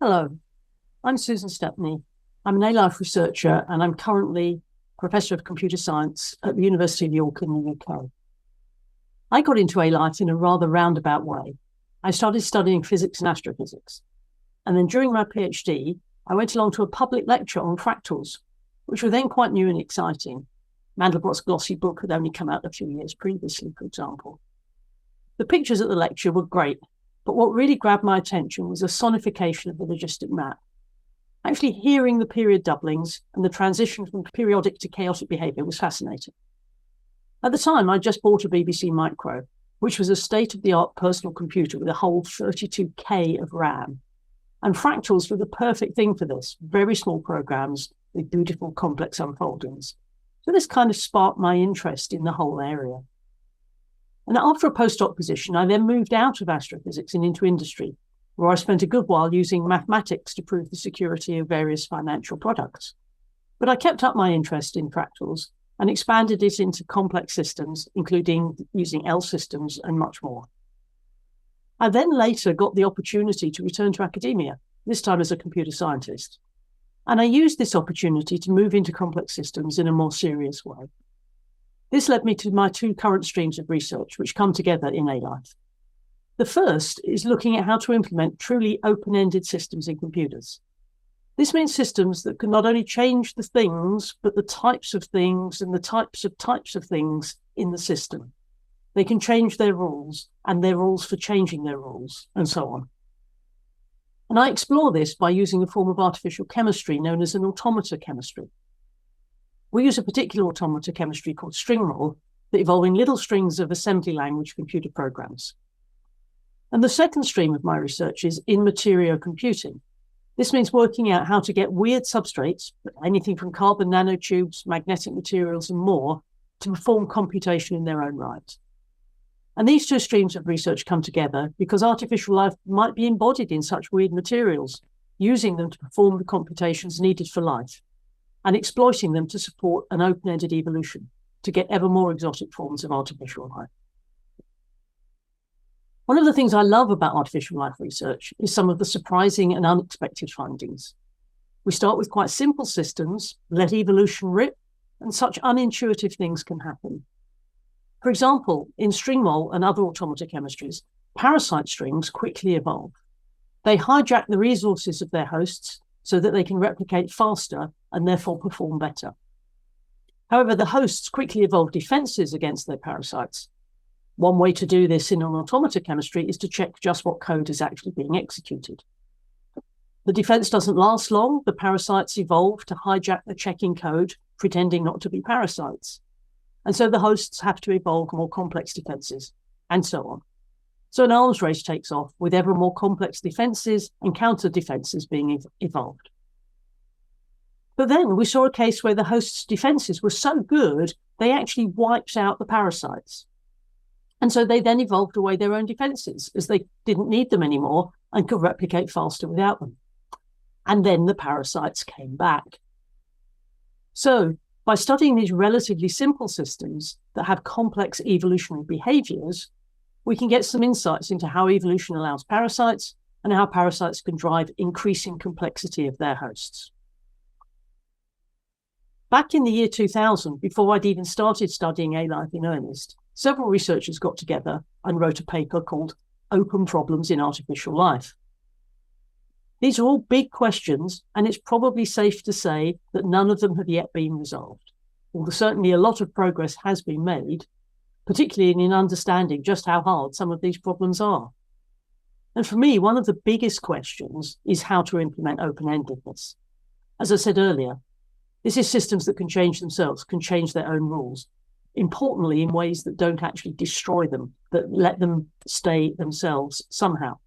Hello, I'm Susan Stepney. I'm an A-Life researcher and I'm currently Professor of Computer Science at the University of York in the UK. I got into A-Life in a rather roundabout way. I started studying physics and astrophysics. And then during my PhD, I went along to a public lecture on fractals, which were then quite new and exciting. Mandelbrot's glossy book had only come out a few years previously, for example. The pictures at the lecture were great, but what really grabbed my attention was a sonification of the logistic map. Actually hearing the period doublings and the transition from periodic to chaotic behavior was fascinating. At the time, I just bought a BBC Micro, which was a state-of-the-art personal computer with a whole 32K of RAM. And fractals were the perfect thing for this, very small programs with beautiful complex unfoldings. So this kind of sparked my interest in the whole area. And after a postdoc position, I then moved out of astrophysics and into industry, where I spent a good while using mathematics to prove the security of various financial products. But I kept up my interest in fractals and expanded it into complex systems, including using L systems and much more. I then later got the opportunity to return to academia, this time as a computer scientist. And I used this opportunity to move into complex systems in a more serious way. This led me to my two current streams of research, which come together in A-Life. The first is looking at how to implement truly open-ended systems in computers. This means systems that can not only change the things, but the types of things and the types of things in the system. They can change their rules and their rules for changing their rules, and so on. And I explore this by using a form of artificial chemistry known as an automata chemistry. We use a particular automata chemistry called string roll that evolve in little strings of assembly language computer programs. And the second stream of my research is in material computing. This means working out how to get weird substrates, anything from carbon nanotubes, magnetic materials, and more, to perform computation in their own right. And these two streams of research come together because artificial life might be embodied in such weird materials, using them to perform the computations needed for life, and exploiting them to support an open-ended evolution to get ever more exotic forms of artificial life. One of the things I love about artificial life research is some of the surprising and unexpected findings. We start with quite simple systems, let evolution rip, and such unintuitive things can happen. For example, in string roll and other automata chemistries, parasite strings quickly evolve. They hijack the resources of their hosts so that they can replicate faster and therefore perform better. However, the hosts quickly evolve defenses against their parasites. One way to do this in an automata chemistry is to check just what code is actually being executed. The defense doesn't last long. The parasites evolve to hijack the checking code, pretending not to be parasites. And so the hosts have to evolve more complex defenses, and so on. So an arms race takes off with ever more complex defenses and counter defenses being evolved. But then we saw a case where the host's defenses were so good, they actually wiped out the parasites. And so they then evolved away their own defenses as they didn't need them anymore and could replicate faster without them. And then the parasites came back. So by studying these relatively simple systems that have complex evolutionary behaviors, we can get some insights into how evolution allows parasites and how parasites can drive increasing complexity of their hosts. Back in the year 2000, before I'd even started studying A-Life in earnest, several researchers got together and wrote a paper called Open Problems in Artificial Life. These are all big questions, and it's probably safe to say that none of them have yet been resolved. Although certainly a lot of progress has been made, particularly in understanding just how hard some of these problems are. And for me, one of the biggest questions is how to implement open-endedness. As I said earlier, this is systems that can change themselves, can change their own rules, importantly in ways that don't actually destroy them, that let them stay themselves somehow.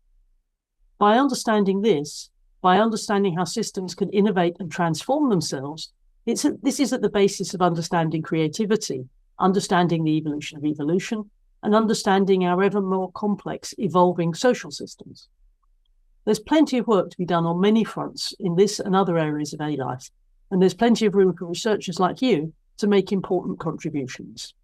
By understanding this, by understanding how systems can innovate and transform themselves, this is at the basis of understanding creativity, understanding the evolution of evolution, and understanding our ever more complex evolving social systems. There's plenty of work to be done on many fronts in this and other areas of A-Life, and there's plenty of room for researchers like you to make important contributions.